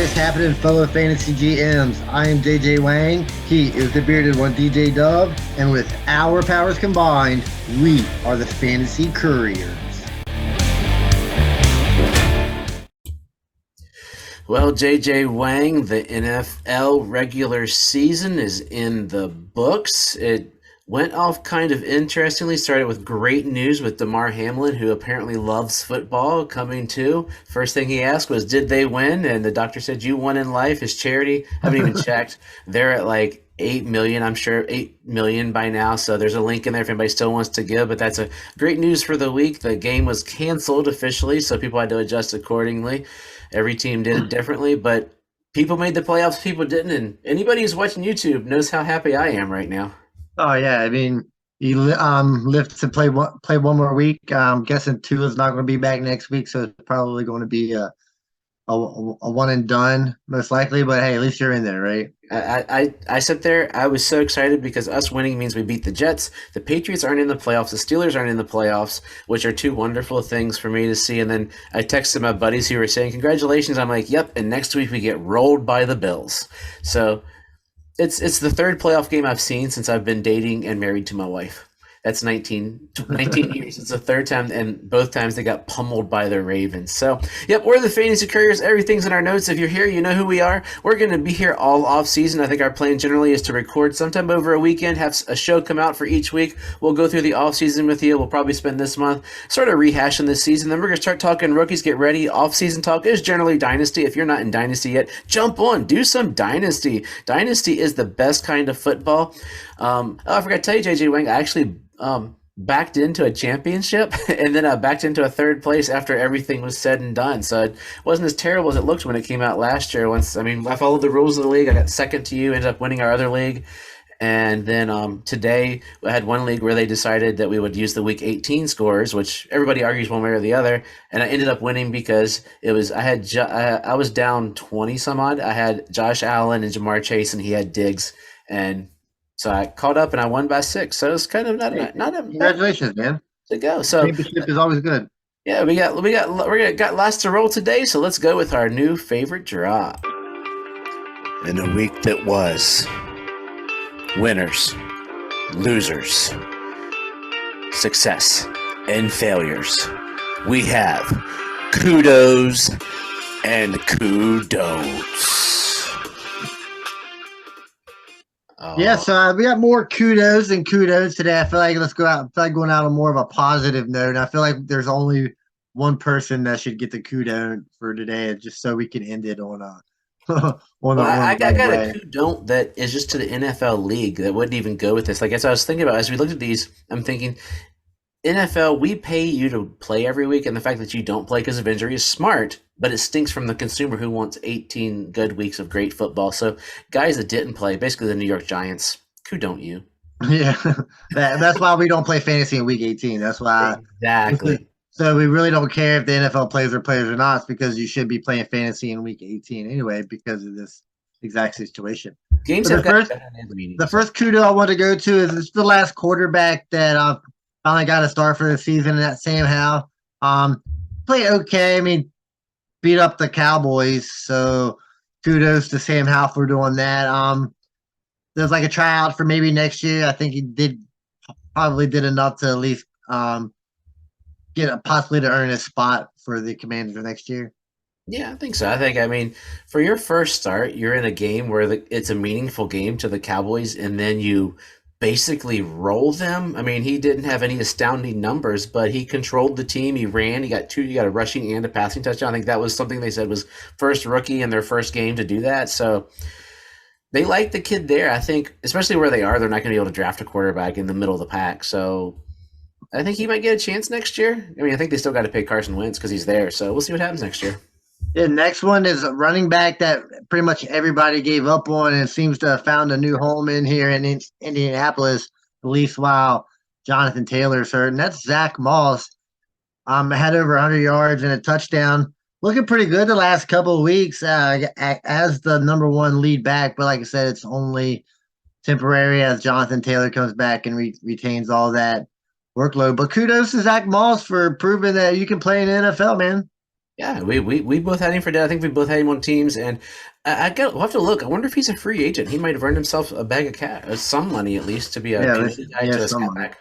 is happening, fellow fantasy GMs? I am JJ Wang. He is the bearded one, DJ Dub. And with our powers combined, we are the Fantasy Couriers. Well, JJ Wang, the NFL regular season is in the books. It went off kind of interestingly. Started with great news with Damar Hamlin, who apparently loves football, coming to. First thing he asked was, did they win? And the doctor said, you won in life. His charity, I haven't even checked. They're at like 8 million, I'm sure 8 million by now. So there's a link in there if anybody still wants to give. But that's a great news for the week. The game was canceled officially, so people had to adjust accordingly. Every team did it differently, but people made the playoffs, people didn't. And anybody who's watching YouTube knows how happy I am right now. Oh yeah, I mean, he lived to play one more week. I'm guessing Tua's not going to be back next week, so it's probably going to be a one and done most likely. But hey, at least you're in there, right? I sat there. I was so excited because us winning means we beat the Jets. The Patriots aren't in the playoffs. The Steelers aren't in the playoffs, which are two wonderful things for me to see. And then I texted my buddies who were saying, congratulations. I'm like, yep. And next week we get rolled by the Bills. So it's the third playoff game I've seen since I've been dating and married to my wife. That's 19 years. It's the third time, and both times they got pummeled by the Ravens. So, yep, we're the Fantasy Couriers. Everything's in our notes. If you're here, you know who we are. We're going to be here all off season. I think our plan generally is to record sometime over a weekend, have a show come out for each week. We'll go through the off season with you. We'll probably spend this month sort of rehashing this season. Then we're going to start talking rookies. Get ready. Off season talk is generally Dynasty. If you're not in Dynasty yet, jump on. Do some Dynasty. Dynasty is the best kind of football. I forgot to tell you, JJ Wang, I actually backed into a championship and then I backed into a third place after everything was said and done. So it wasn't as terrible as it looked when it came out last year. I followed the rules of the league. I got second to you, ended up winning our other league. And then today I had one league where they decided that we would use the week 18 scores, which everybody argues one way or the other. And I ended up winning because I was down 20 some odd. I had Josh Allen and Jamar Chase and he had Diggs. And so I caught up and I won by 6. So it's kind of not a Congratulations, man. To go. So championship is always good. Yeah, we got lots to roll today. So let's go with our new favorite drop. In a week that was winners, losers, success, and failures, we have Kudos and Kudon'ts. Yeah, so we got more kudos and Kudon'ts today. I feel like going out on more of a positive note. I feel like there's only one person that should get the Kudon't for today, just so we can end it on I got a Kudon't that is just to the NFL league that wouldn't even go with this. Like as I was thinking about, as we looked at these, I'm thinking, NFL, we pay you to play every week, and the fact that you don't play because of injury is smart, but it stinks from the consumer who wants 18 good weeks of great football. So guys that didn't play, basically the New York Giants, Kudon't you? Yeah, that's why we don't play fantasy in week 18. That's why. Exactly. So we really don't care if the NFL players or not. It's because you should be playing fantasy in week 18 anyway because of this exact situation. Games have the first kudo I want to go to is the last quarterback that finally got a start for the season, and that's Sam Howell. Played okay. I mean, beat up the Cowboys, so kudos to Sam Howell for doing that. There's like a tryout for maybe next year. I think he probably did enough to at least possibly to earn a spot for the Commanders for next year. Yeah, I think so. I mean, for your first start, you're in a game where it's a meaningful game to the Cowboys, and then you basically roll them. I mean, he didn't have any astounding numbers, but he controlled the team. He ran. He got a rushing and a passing touchdown. I think that was something they said was first rookie in their first game to do that. So they like the kid there. I think, especially where they are, they're not going to be able to draft a quarterback in the middle of the pack. So I think he might get a chance next year. I mean, I think they still got to pay Carson Wentz because he's there. So we'll see what happens next year. The next one is a running back that pretty much everybody gave up on and seems to have found a new home in here in Indianapolis, at least while Jonathan Taylor's hurt. And that's Zach Moss. Had over 100 yards and a touchdown. Looking pretty good the last couple of weeks as the number one lead back. But like I said, it's only temporary as Jonathan Taylor comes back and retains all that workload. But kudos to Zach Moss for proving that you can play in the NFL, man. Yeah, we both had him for dead. I think we both had him on teams, and we'll have to look. I wonder if he's a free agent. He might have earned himself a bag of some money at least to be a Yeah, committed guy yeah, to a some scat money. back.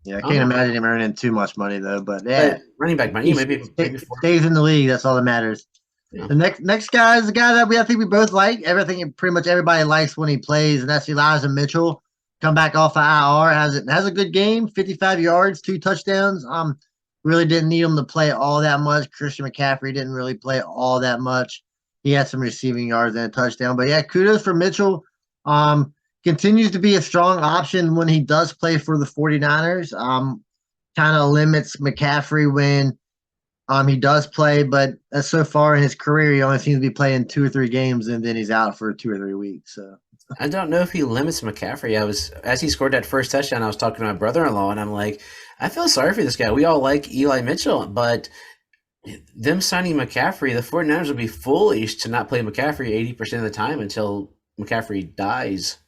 Yeah, I I don't can't know, imagine him earning too much money though. But yeah, but running back money, he maybe four. stays in the league. That's all that matters. Yeah. The next guy is the guy that I think we both like. Everything pretty much everybody likes when he plays, and that's Elijah Mitchell. Come back off of IR, has a good game, 55 yards, 2 touchdowns. Really didn't need him to play all that much. Christian McCaffrey didn't really play all that much. He had some receiving yards and a touchdown. But yeah, kudos for Mitchell. Continues to be a strong option when he does play for the 49ers. Kind of limits McCaffrey when he does play, but so far in his career, he only seems to be playing 2 or 3 games, and then he's out for 2 or 3 weeks. So I don't know if he limits McCaffrey. As he scored that first touchdown, I was talking to my brother-in-law, and I'm like, I feel sorry for this guy. We all like Eli Mitchell, but them signing McCaffrey, the 49ers would be foolish to not play McCaffrey 80% of the time until McCaffrey dies.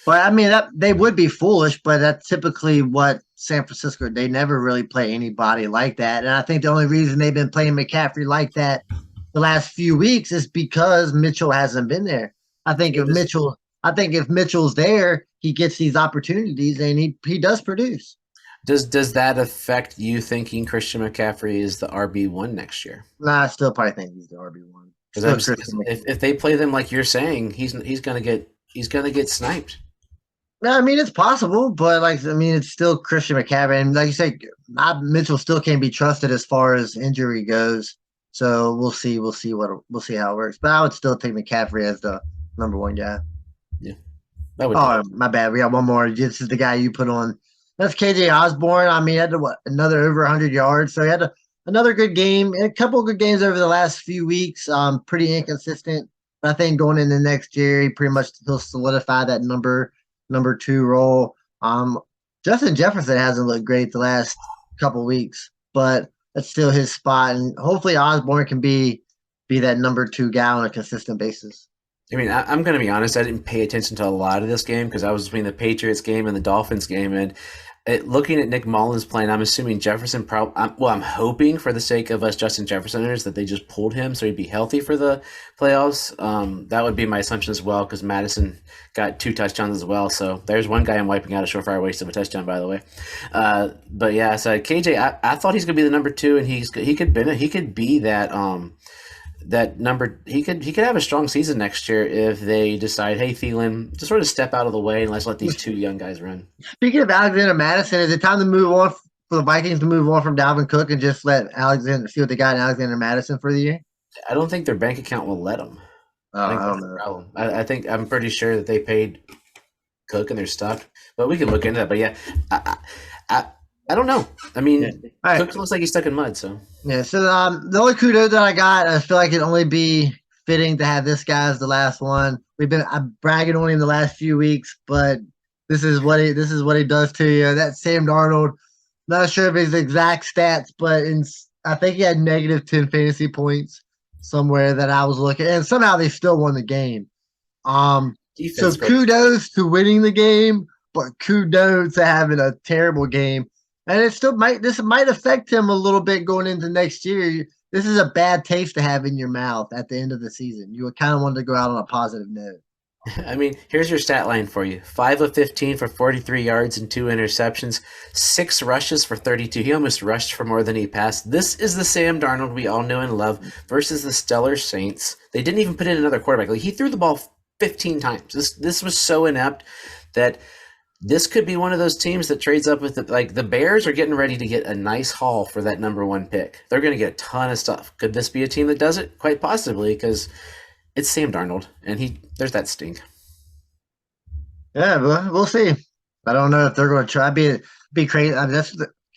but I mean, they would be foolish, but that's typically what San Francisco. They never really play anybody like that, and I think the only reason they've been playing McCaffrey like that the last few weeks is because Mitchell hasn't been there. I think It if was Mitchell, I think if Mitchell's there, he gets these opportunities and he does produce. Does that affect you thinking Christian McCaffrey is the RB1 next year? Nah, I still probably think he's the RB1. Still Because Christian. if they play them like you're saying, he's gonna get sniped. No, I mean it's possible, but like I mean it's still Christian McCaffrey, and like you said, Mitchell still can't be trusted as far as injury goes. So we'll see how it works. But I would still take McCaffrey as the number 1 guy. Yeah, that would. Oh, my bad. We got one more. This is the guy you put on. That's KJ Osborne. I mean, he had another over 100 yards. So he had another good game, and a couple of good games over the last few weeks. Pretty inconsistent. But I think going into next year, he'll solidify that number 2 role. Justin Jefferson hasn't looked great the last couple of weeks, but that's still his spot, and hopefully Osborne can be that number 2 guy on a consistent basis. I mean, I'm going to be honest. I didn't pay attention to a lot of this game because I was between the Patriots game and the Dolphins game. And looking at Nick Mullins playing, I'm assuming Jefferson. I'm hoping for the sake of us Justin Jeffersoners that they just pulled him so he'd be healthy for the playoffs. That would be my assumption as well because Madison got 2 touchdowns as well. So there's one guy I'm wiping out a surefire waste of a touchdown, by the way. But yeah, so KJ, I thought he's going to be the number 2, and he could be that. That number he could have a strong season next year if they decide, hey Thielen, just sort of step out of the way and let's let these 2 young guys run. Speaking of Alexander Madison, is it time to move on for the Vikings to move on from Dalvin Cook and just let Alexander see what they got in Alexander Madison for the year? I don't think their bank account will let them. Oh, I think I that's don't the know. problem. I'm pretty sure that they paid Cook and they're stuck, but we can look into that. But yeah, I don't know. I mean, Yeah. All right. Cook looks like he's stuck in mud. So Yeah. So the only kudos that I got, I feel like it'd only be fitting to have this guy as the last one. I'm bragging on him the last few weeks, but this is what he does to you. That Sam Darnold. Not sure of his exact stats, but I think he had -10 fantasy points somewhere that I was looking, and somehow they still won the game. So defense, kudos to winning the game, but kudos to having a terrible game. And this might affect him a little bit going into next year. This is a bad taste to have in your mouth at the end of the season. You would kind of want to go out on a positive note. I mean, here's your stat line for you: 5 of 15 for 43 yards and 2 interceptions, 6 rushes for 32. He almost rushed for more than he passed. This is the Sam Darnold we all know and love versus the stellar Saints. They didn't even put in another quarterback. Like, he threw the ball 15 times. This was so inept that this could be one of those teams that trades up with the Bears are getting ready to get a nice haul for that number 1 pick. They're going to get a ton of stuff. Could this be a team that does it? Quite possibly, because it's Sam Darnold, and there's that stink. Yeah, but we'll see. I don't know if they're going to try. Be crazy. I mean, that's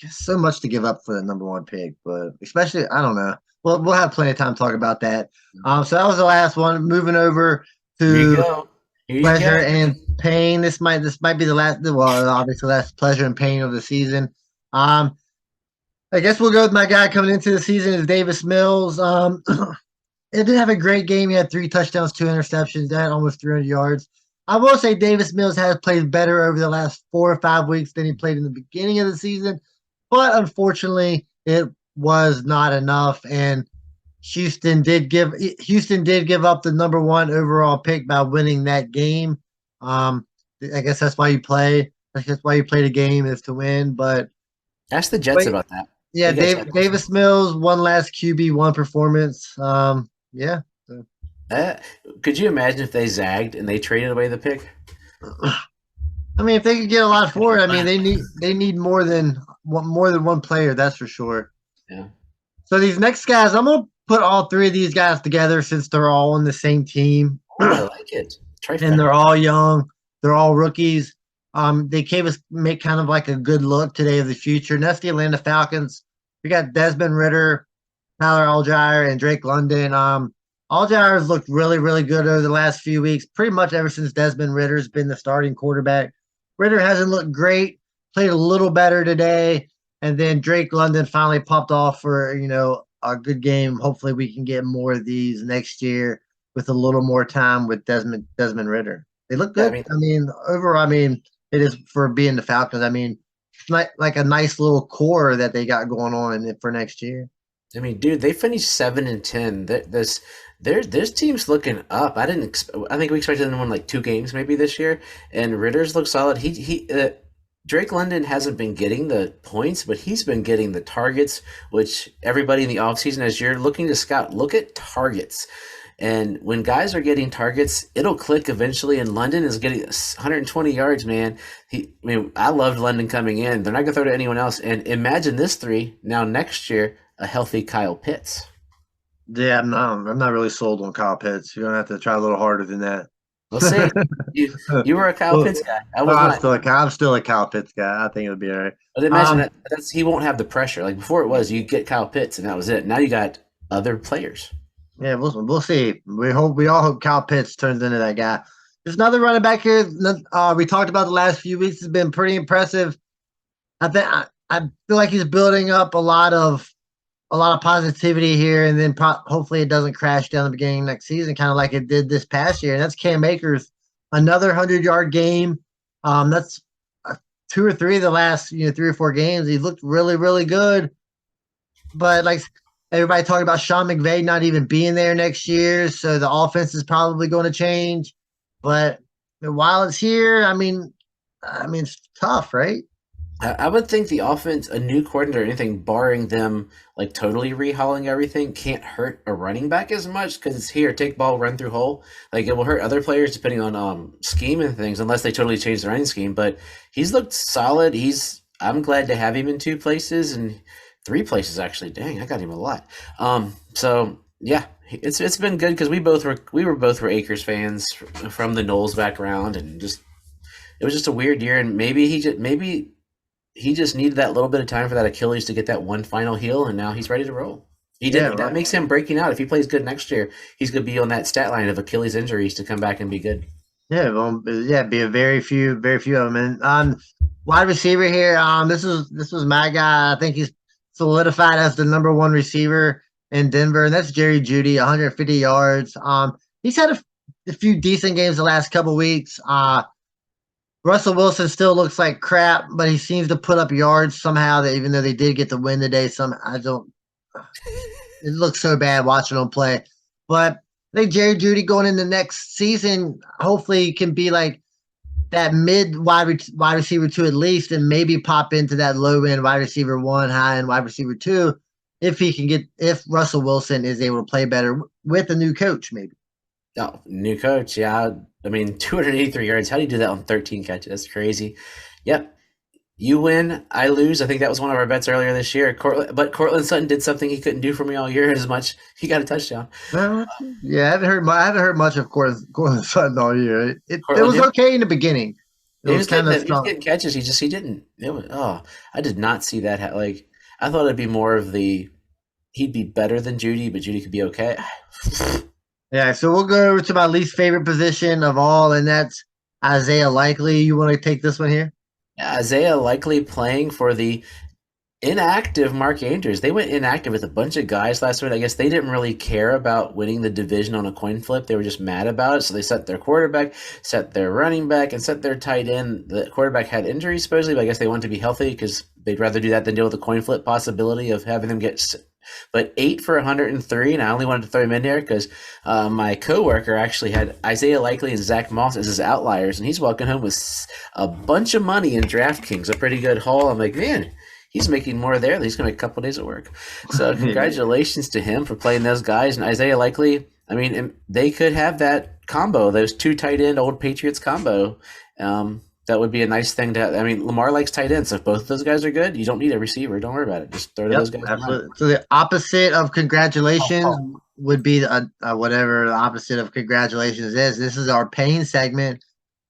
so much to give up for the number 1 pick, but especially I don't know. Well, we'll have plenty of time to talk about that. So that was the last one. Moving over Here you to go. pleasure and pain. This might be the last. Well, obviously, last pleasure and pain of the season. I guess we'll go with my guy coming into the season is Davis Mills. It did have a great game. He had 3 touchdowns, 2 interceptions, that almost 300 yards. I will say Davis Mills has played better over the last 4 or 5 weeks than he played in the beginning of the season, but unfortunately, it was not enough. And Houston did give up the number one overall pick by winning that game. Um, I guess that's why you play. I guess that's why you play the game is to win. Ask the Jets But about that. yeah, They got champions. Davis Mills one last QB1 performance. Yeah. So, Uh, could you imagine if they zagged and they traded away the pick? I mean, if they could get a lot for it, I mean they need more than one player. That's for sure. Yeah. So these next guys, I'm gonna put all three of these guys together since they're all on the same team. Oh, I like it. And Trifecta. they're all young. They're all rookies. They gave us make kind of like a good look today of the future. And that's the Atlanta Falcons. We got Desmond Ritter, Tyler Algier, and Drake London. Algier's looked really, really good over the last few weeks, pretty much ever since Desmond Ritter's been the starting quarterback. Ritter hasn't looked great, played a little better today, and then Drake London finally popped off for, a good game. Hopefully we can get more of these next year with a little more time with Desmond Ritter. They look Yeah, I good. mean, I mean, overall, I mean, it is for being the Falcons. I mean, it's like a nice little core that they got going on for next year. dude, they finished 7-10. This team's looking up. I think we expected them to win like 2 games maybe this year, and Ritter's look solid. Drake London hasn't been getting the points, but he's been getting the targets, which everybody in the offseason, as you're looking to scout, look at targets. And when guys are getting targets, it'll click eventually. And London is getting 120 yards, man. I loved London coming in. They're not going to throw to anyone else. And imagine this three now next year, a healthy Kyle Pitts. Yeah, I'm not really sold on Kyle Pitts. You're gonna have to try a little harder than that. We'll see. You were a Kyle Well, Pitts guy. I was not. I'm still a Kyle Pitts guy. I think it'll be all right. But imagine that's he won't have the pressure. Like before it was you get Kyle Pitts and that was it. Now you got other players. Yeah, we'll see. We all hope Kyle Pitts turns into that guy. There's another running back here. We talked about the last few weeks. Has been pretty impressive. I feel like he's building up a lot of positivity here, and then hopefully it doesn't crash down the beginning of next season, kind of like it did this past year. And that's Cam Akers, another 100-yard game. That's 2 or 3 of the last 3 or 4 games. He looked really, really good. But like everybody talking about Sean McVay not even being there next year, so the offense is probably going to change. But while it's here, I mean, it's tough, right? I would think the offense, a new coordinator or anything, barring them like totally rehauling everything, can't hurt a running back as much because it's here, take ball, run through hole. Like it will hurt other players depending on scheme and things, unless they totally change the running scheme. But he's looked solid. I'm glad to have him in 2 places and 3 places actually. Dang, I got him a lot. So yeah, it's been good because we were both Akers fans from the Knowles background, and just it was just a weird year, and maybe he just needed that little bit of time for that Achilles to get that one final heal, and now he's ready to roll. That makes him breaking out. If he plays good next year, he's going to be on that stat line of Achilles injuries to come back and be good. Yeah, be a very few of them. And wide receiver here, this was my guy. I think he's solidified as the number 1 receiver in Denver, and that's Jerry Jeudy, 150 yards. He's had a few decent games the last couple weeks. Russell Wilson still looks like crap, but he seems to put up yards somehow. That even though they did get the win today, it looks so bad watching them play. But I think Jerry Jeudy going into next season, hopefully can be like that mid wide receiver 2 at least, and maybe pop into that low end wide receiver 1, high end wide receiver 2, if Russell Wilson is able to play better with a new coach, maybe. Oh, new coach, yeah. 283 yards. How do you do that on 13 catches? That's crazy. Yep. You win, I lose. I think that was one of our bets earlier this year. But Cortland Sutton did something he couldn't do for me all year as much. He got a touchdown. Yeah, I haven't heard much of Cortland Sutton all year. It was okay in the beginning. He was getting catches. He didn't. I did not see that. I thought it'd be more of he'd be better than Jeudy, but Jeudy could be okay. Yeah, so we'll go over to my least favorite position of all, and that's Isaiah Likely. You want to take this one here? Yeah, Isaiah Likely playing for the inactive Mark Andrews. They went inactive with a bunch of guys last week. I guess they didn't really care about winning the division on a coin flip. They were just mad about it. So they set their quarterback, set their running back, and set their tight end. The quarterback had injuries supposedly, but I guess they wanted to be healthy because they'd rather do that than deal with the coin flip possibility of having them get But 8 for 103, and I only wanted to throw him in there because my coworker actually had Isaiah Likely and Zach Moss as his outliers, and he's walking home with a bunch of money in DraftKings, a pretty good haul. I'm like, man, he's making more there. He's going to make a couple days of work. So congratulations to him for playing those guys. And Isaiah Likely, I mean, they could have that combo, those two tight end old Patriots combo. That would be a nice thing to have. I mean, Lamar likes tight ends. So if both of those guys are good, you don't need a receiver. Don't worry about it. Just throw to those guys. Absolutely. So the opposite of congratulations would be whatever the opposite of congratulations is. This is our pain segment.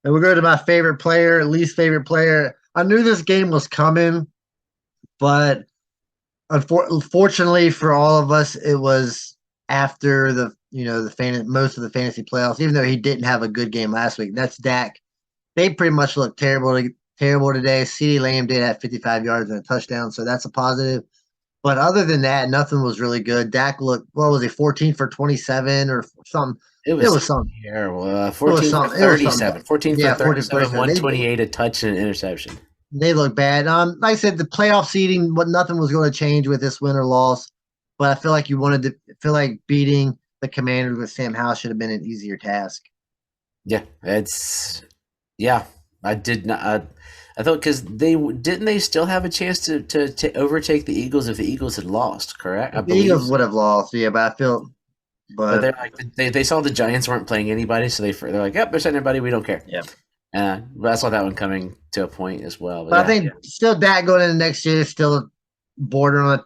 And we'll go to my favorite player, least favorite player. I knew this game was coming, but unfortunately for all of us, it was after most of the fantasy playoffs, even though he didn't have a good game last week. That's Dak. They pretty much looked terrible today. CeeDee Lamb did have 55 yards and a touchdown, so that's a positive. But other than that, nothing was really good. Dak looked, what was he, 14 for 27 or something? It was something terrible. 14 for 37. 14 for 37, 128, a touch and an interception. They look bad. Like I said, the playoff seeding, nothing was going to change with this win or loss. But I feel like beating the Commanders with Sam Howell should have been an easier task. Yeah, I did not. I thought because they still have a chance to overtake the Eagles if the Eagles had lost, correct? The Eagles would have lost, yeah, but I feel. But they're like they saw the Giants weren't playing anybody, so they're like, yep, they're sending anybody, we don't care. Yeah. But I saw that one coming to a point as well. But I think still Dak going into next year is still bordering on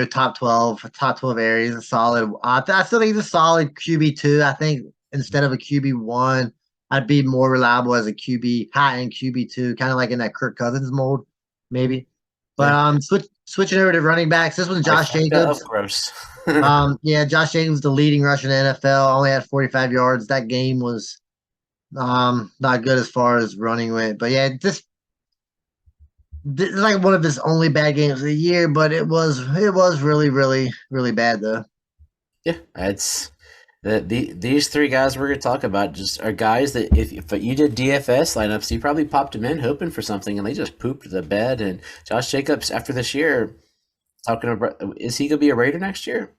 top 12 areas, a solid. I still think he's a solid QB2. I think instead of a QB1. I'd be more reliable as a high-end QB2, kind of like in that Kirk Cousins mold, maybe. But switching over to running backs, this was Josh Jacobs. Gross. Josh Jacobs, the leading rusher in the NFL, only had 45 yards. That game was not good as far as running went. But yeah, this is like one of his only bad games of the year. But it was really, really, really bad though. Yeah, these three guys we're going to talk about just are guys that if you did DFS lineups, you probably popped them in hoping for something, and they just pooped the bed. And Josh Jacobs, after this year, talking about, is he going to be a Raider next year?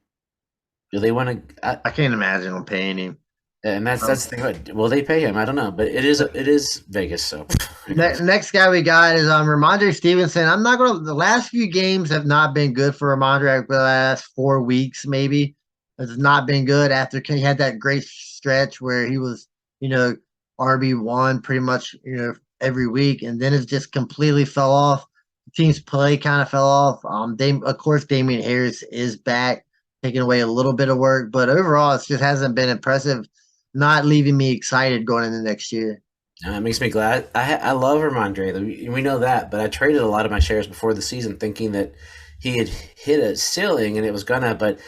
Do they want to? I can't imagine them paying him. And that's the thing. Will they pay him? I don't know, but it is Vegas. So next guy we got is Ramondre Stevenson. I'm not going to. The last few games have not been good for Ramondre. For the last 4 weeks, maybe. It's not been good after he had that great stretch where he was, RB1 pretty much, every week. And then it just completely fell off. The team's play kind of fell off. Of course, Damian Harris is back, taking away a little bit of work. But overall, it just hasn't been impressive, not leaving me excited going into next year. It makes me glad. I love Ramondre. We know that. But I traded a lot of my shares before the season thinking that he had hit a ceiling and it was going to. But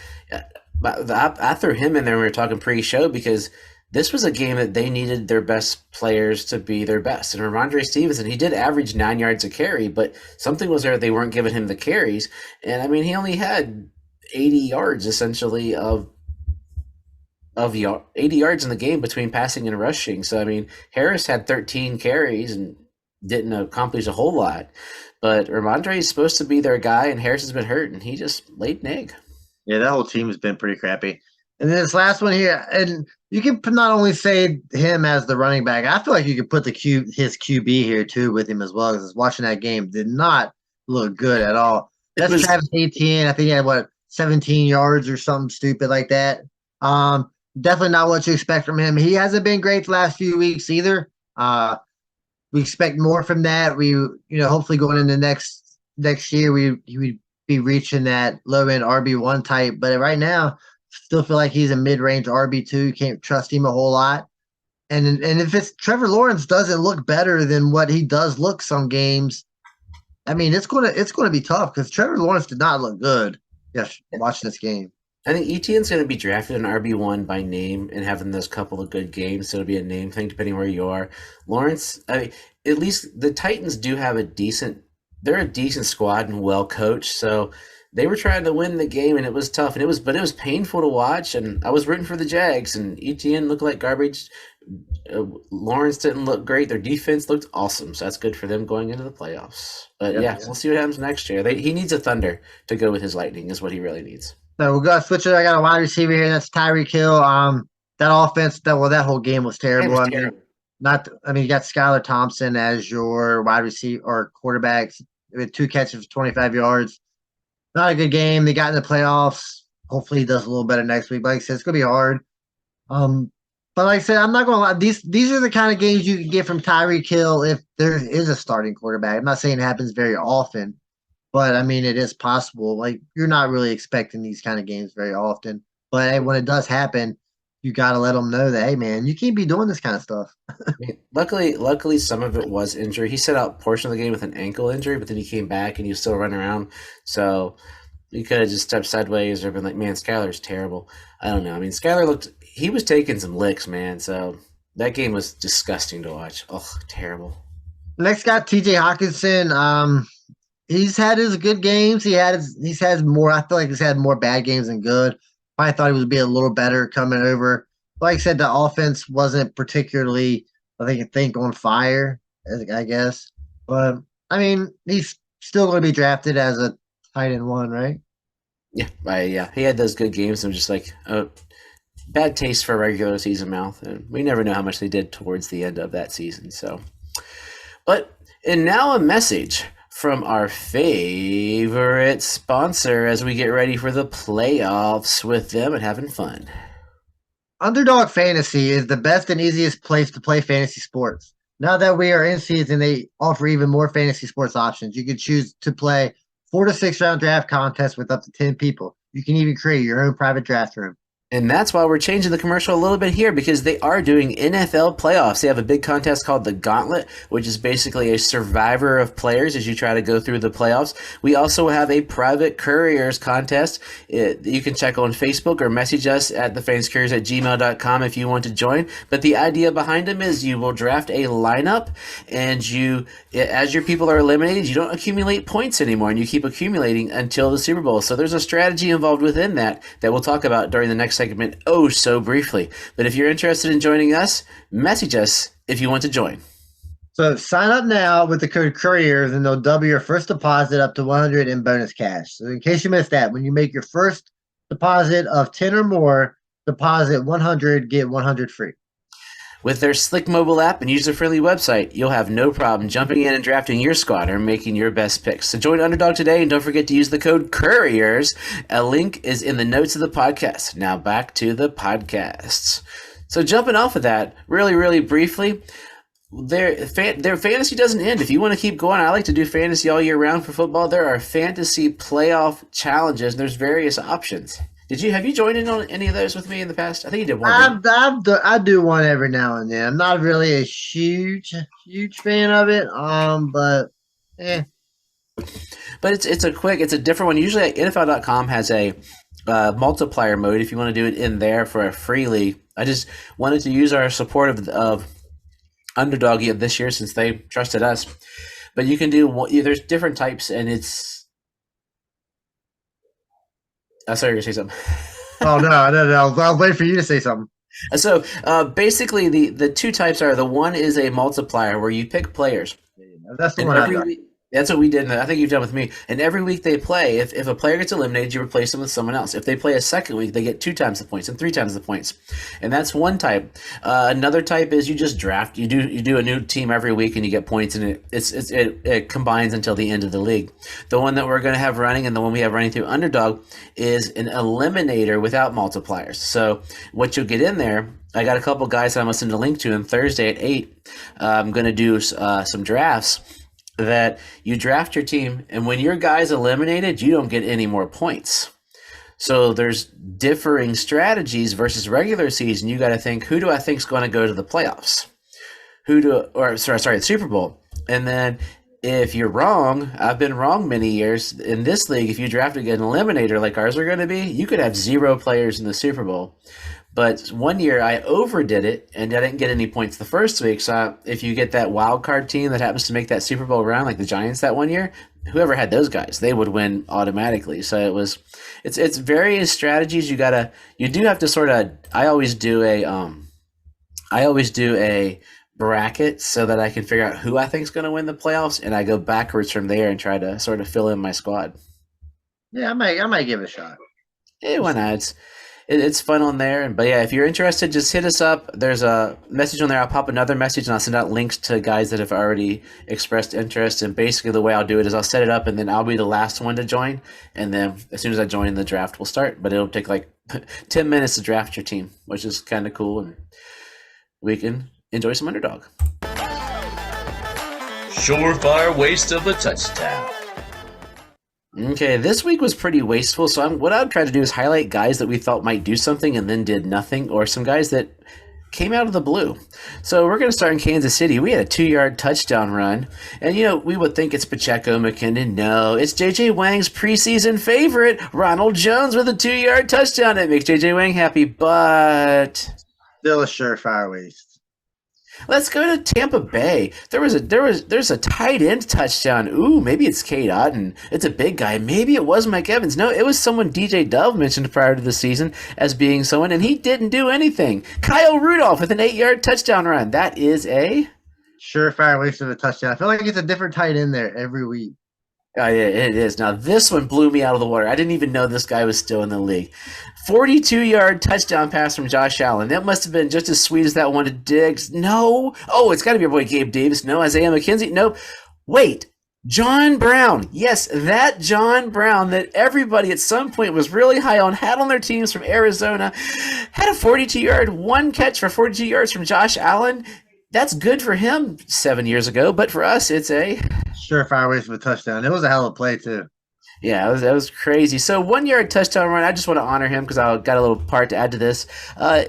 I threw him in there when we were talking pre-show because this was a game that they needed their best players to be their best. And Ramondre Stevenson, he did average 9 yards a carry, but something was there. They weren't giving him the carries. And, I mean, he only had 80 yards essentially of 80 yards in the game between passing and rushing. So, I mean, Harris had 13 carries and didn't accomplish a whole lot. But Ramondre is supposed to be their guy, and Harris has been hurt, and he just laid an egg. Yeah, that whole team has been pretty crappy. And then this last one here, and you can not only say him as the running back, I feel like you could put his QB here too with him as well, because watching that game did not look good at all. That's Travis Etienne. I think he had, 17 yards or something stupid like that. Definitely not what you expect from him. He hasn't been great the last few weeks either. We expect more from that. We, hopefully going into next year, we be reaching that low-end RB1 type. But right now, still feel like he's a mid-range RB2. Can't trust him a whole lot. And if it's Trevor Lawrence doesn't look better than what he does look some games, I mean, it's gonna be tough because Trevor Lawrence did not look good. Yes, watching this game. I think Etienne's going to be drafted an RB1 by name and having those couple of good games. So it'll be a name thing depending where you are. Lawrence, I mean, at least the Titans do have they're a decent squad and well coached. So they were trying to win the game and it was tough. But it was painful to watch. And I was rooting for the Jags and Etienne looked like garbage. Lawrence didn't look great. Their defense looked awesome. So that's good for them going into the playoffs. But we'll see what happens next year. He needs a Thunder to go with his Lightning is what he really needs. So we're gonna switch it. I got a wide receiver here. That's Tyreek Hill. That offense, that whole game was It terrible. was I mean, terrible. you got Skylar Thompson as your wide receiver or quarterback with 2 catches for 25 yards. Not a good game. They got in the playoffs. Hopefully, he does a little better next week. But like I said, it's gonna be hard. Um, but like I said, I'm not gonna lie. These are the kind of games you can get from Tyreek Hill if there is a starting quarterback. I'm not saying it happens very often, but I mean it is possible. Like you're not really expecting these kind of games very often. But hey, when it does happen, you gotta let them know that hey, man, you can't be doing this kind of stuff. I mean, luckily, some of it was injury. He set out a portion of the game with an ankle injury, but then he came back and he was still running around. So you could have just stepped sideways or been like, "Man, Skylar's terrible." I don't know. I mean, Skylar he was taking some licks, man. So that game was disgusting to watch. Oh, terrible. Next guy, T.J. Hawkinson. He's had his good games. He's had more. I feel like he's had more bad games than good. I thought he would be a little better coming over. Like I said, the offense wasn't particularly, I think on fire. I guess, but I mean, he's still going to be drafted as a tight end one, right? Yeah, he had those good games. I'm just like, bad taste for a regular season mouth, and we never know how much they did towards the end of that season. So, and now a message from our favorite sponsor as we get ready for the playoffs with them and having fun. Underdog Fantasy is the best and easiest place to play fantasy sports. Now that we are in season, they offer even more fantasy sports options. You can choose to play 4 to 6 round draft contests with up to 10 people. You can even create your own private draft room. And that's why we're changing the commercial a little bit here because they are doing NFL playoffs. They have a big contest called the Gauntlet, which is basically a survivor of players as you try to go through the playoffs. We also have a private Couriers contest. You can check on Facebook or message us at thefanscouriers@gmail.com if you want to join. But the idea behind them is you will draft a lineup and as your people are eliminated, you don't accumulate points anymore and you keep accumulating until the Super Bowl. So there's a strategy involved within that we'll talk about during the next segment so briefly. But if you're interested in joining us, message us if you want to join. So sign up now with the code Couriers and they'll double your first deposit up to 100 in bonus cash. So in case you missed that, when you make your first deposit of 10 or more, deposit 100, get 100 free. With their slick mobile app and user-friendly website, you'll have no problem jumping in and drafting your squad or making your best picks. So join Underdog today and don't forget to use the code Couriers. A link is in the notes of the podcast. Now back to the podcasts. So jumping off of that, really briefly, their fantasy doesn't end. If you want to keep going, I like to do fantasy all year round for football. There are fantasy playoff challenges. And there's various options. Have you joined in on any of those with me in the past? I think you did one. I do one every now and then. I'm not really a huge fan of it. But But it's a different one. Usually, NFL.com has a multiplier mode if you want to do it in there for a free league. I just wanted to use our support of Underdog this year since they trusted us. But you can there's different types, and it's. I sorry, you're gonna say something. Oh no! I'll wait for you to say something. So basically, the two types are the one is a multiplier where you pick players. That's the one I've done. That's what we did. I think you've done with me. And every week they play, if a player gets eliminated, you replace them with someone else. If they play a second week, they get 2 times the points and 3 times the points. And that's one type. Another type is you just draft. You do a new team every week and you get points, and it combines until the end of the league. The one that we're going to have running and the one we have running through Underdog is an eliminator without multipliers. So what you'll get in there, I got a couple guys that I'm going to send a link to on Thursday at 8. I'm going to do some drafts that you draft your team, and when your guy's eliminated, you don't get any more points. So there's differing strategies versus regular season. You got to think, who do I think is going to go to the playoffs? The Super Bowl. And then if you're wrong, I've been wrong many years. In this league, if you draft an eliminator like ours are going to be, you could have 0 players in the Super Bowl. But one year I overdid it, and I didn't get any points the first week. So if you get that wild card team that happens to make that Super Bowl run, like the Giants that one year, whoever had those guys, they would win automatically. So it's various strategies. You do have to sort of. I always do a bracket so that I can figure out who I think is going to win the playoffs, and I go backwards from there and try to sort of fill in my squad. Yeah, I might give it a shot. Why not? It's fun on there. But yeah, if you're interested, just hit us up. There's a message on there. I'll pop another message and I'll send out links to guys that have already expressed interest. And basically, the way I'll do it is I'll set it up and then I'll be the last one to join. And then as soon as I join, the draft will start. But it'll take like 10 minutes to draft your team, which is kind of cool. And we can enjoy some underdog. Surefire waste of a touchdown. Okay, this week was pretty wasteful. So what I'd try to do is highlight guys that we thought might do something and then did nothing, or some guys that came out of the blue. So we're going to start in Kansas City. We had a 2-yard touchdown run. And, we would think it's Pacheco, McKinnon. No, it's J.J. Wang's preseason favorite, Ronald Jones, with a 2-yard touchdown. It makes J.J. Wang happy, but Still a surefire waste. let's go to Tampa Bay. There's a tight end touchdown. Ooh, maybe it's Cade Otton. It's a big guy. Maybe it was Mike Evans. No, it was someone DJ Dove mentioned prior to the season as being someone, and he didn't do anything. Kyle Rudolph with an 8-yard touchdown run. That is a Surefire waste of a touchdown. I feel like it's a different tight end there every week. Oh, yeah, it is. Now, this one blew me out of the water. I didn't even know this guy was still in the league. 42-yard touchdown pass from Josh Allen. That must have been just as sweet as that one to Diggs. No. Oh, it's got to be your boy Gabe Davis. No. Isaiah McKenzie. Nope. Wait. John Brown. Yes, that John Brown that everybody at some point was really high on, had on their teams from Arizona, had a 42-yard, one catch for 42 yards from Josh Allen. That's good for him 7 years ago, but for us, it's a Surefire waste of a touchdown. It was a hell of a play, too. Yeah, that was crazy. So 1-yard touchdown run. I just want to honor him because I got a little part to add to this.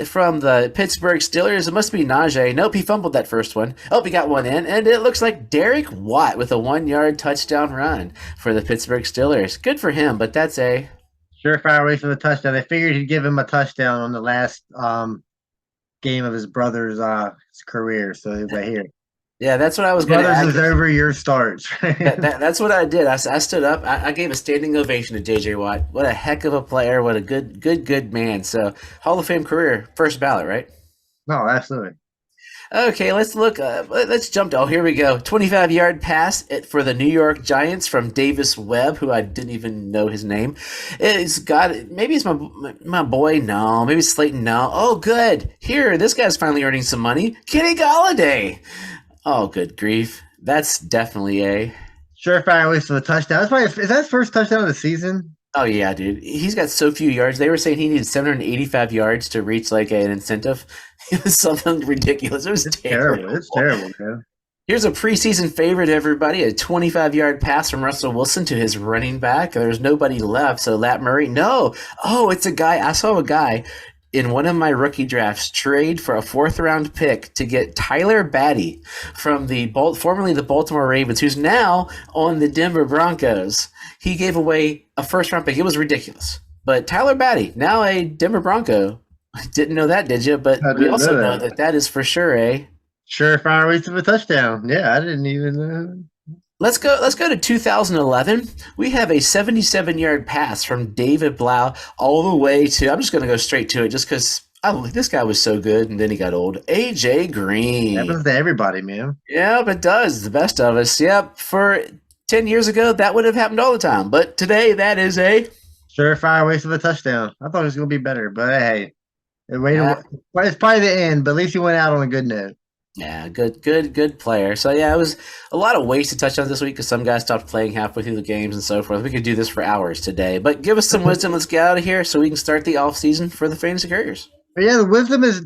From the Pittsburgh Steelers, it must be Najee. Nope, he fumbled that first one. Oh, he got one in, and it looks like Derek Watt with a 1-yard touchdown run for the Pittsburgh Steelers. Good for him, but that's a Surefire waste of a touchdown. They figured he'd give him a touchdown on the last game of his brother's career. So he's like, here. Yeah, that's what I was going to add. Brothers is over your starts. That's what I did. I stood up. I gave a standing ovation to J.J. Watt. What a heck of a player. What a good man. So Hall of Fame career, first ballot, right? No, absolutely. Okay, let's look. Let's jump to. Oh, here we go. 25-yard pass for the New York Giants from Davis Webb, who I didn't even know his name. It's got. Maybe it's my boy. No, maybe it's Slayton. No. Oh, good. Here, this guy's finally earning some money. Kenny Golladay. Oh, good grief. That's definitely a Surefire waste of a touchdown. Is that his first touchdown of the season? Oh, yeah, dude. He's got so few yards. They were saying he needed 785 yards to reach like an incentive. It was something ridiculous. It was terrible. It's terrible, man. Here's a preseason favorite, everybody. A 25-yard pass from Russell Wilson to his running back. There's nobody left, so Lat Murray. No. Oh, it's a guy. I saw a guy in one of my rookie drafts trade for a 4th-round pick to get Tyler Batty from formerly the Baltimore Ravens, who's now on the Denver Broncos. He gave away a 1st-round pick. It was ridiculous. But Tyler Batty, now a Denver Bronco. Didn't know that, did you? But we also know that is for sure a Surefire waste of a touchdown. Yeah, I didn't even know. Let's go to 2011. We have a 77-yard pass from David Blau all the way to – I'm just going to go straight to it just because this guy was so good and then he got old. A.J. Green. Happens to everybody, man. Yep, it does. The best of us. Yep, for 10 years ago, that would have happened all the time. But today, that is a Surefire waste of a touchdown. I thought it was going to be better, but hey. It's probably the end, but at least he went out on a good note. Yeah, good player. So, yeah, it was a lot of wasted touchdowns this week because some guys stopped playing halfway through the games and so forth. We could do this for hours today. But give us some wisdom. Let's get out of here so we can start the offseason for the Fantasy Couriers. But yeah, the wisdom is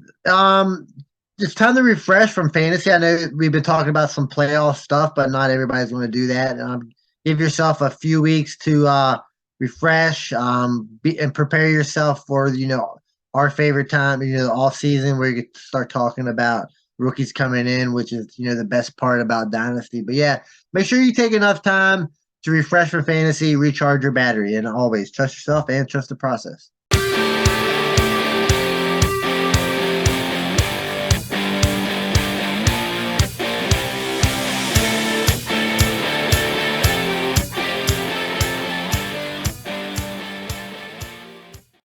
it's time to refresh from fantasy. I know we've been talking about some playoff stuff, but not everybody's going to do that. Give yourself a few weeks to refresh and prepare yourself for, our favorite time, the off season where you get to start talking about rookies coming in, which is, the best part about Dynasty. But yeah, make sure you take enough time to refresh for fantasy, recharge your battery, and always trust yourself and trust the process.